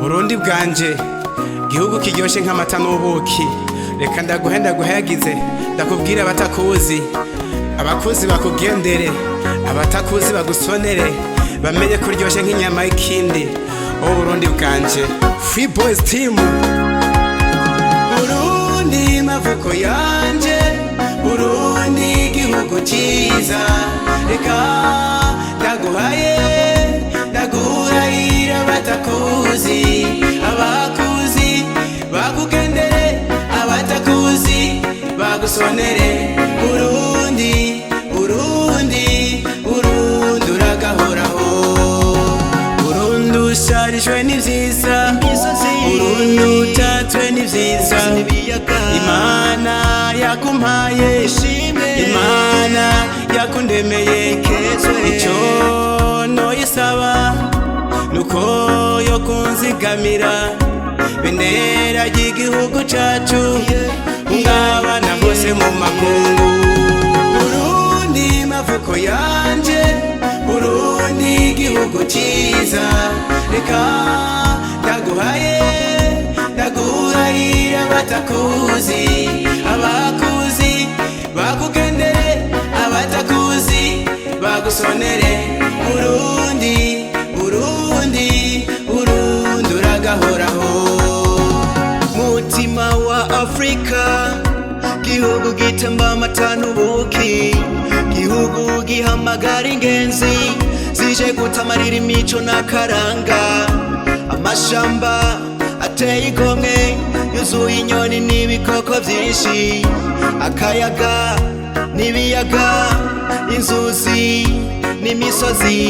Burundi bwanje gihugu kiryoshe nk'amata n'ubuki, reka ndaguhayagize ndakubwira abatakuzi, abakuzi bakugendere, abatakuzi bagusonere, bamenye kuryoshe nk'inyama y'ikindi. O Burundi bwanje, Free Boys Team. Burundi mavuko yanje, Burundi gihugu cyiza, reka ndaguhayira abatakuzi, abakuzi bakugendere, abatakuzi bagusonere. Burundi, Burundi, Burundi uragahoraho. Burundi usharijwe n'ivyiza, Burundi utatswe n'ivyiza, Imana yakumpaye, Imana yakundemeye, icyo noyisaba nuko yo kunzigamira bendera ry'igihugu cacu, ngabana bose mu makungu. Burundi mavuko yanje, Burundi gihugu cyiza, reka ndaguhayira abatakuzi, abakuzi bakugendere, abatakuzi bagusonere. Burundi, Burundi, Burundi uragahoraho. Mutima wa Afrika, gihugu gitemba amata n'ubuki, gihugu gihamagara ingenzi zije gutamarira imico n'akaranga. Amashamba ateye igomwe yuzuye inyoni n'ibikoko byinshi, akayaga n'ibiyaga, inzuzi n'imisozi.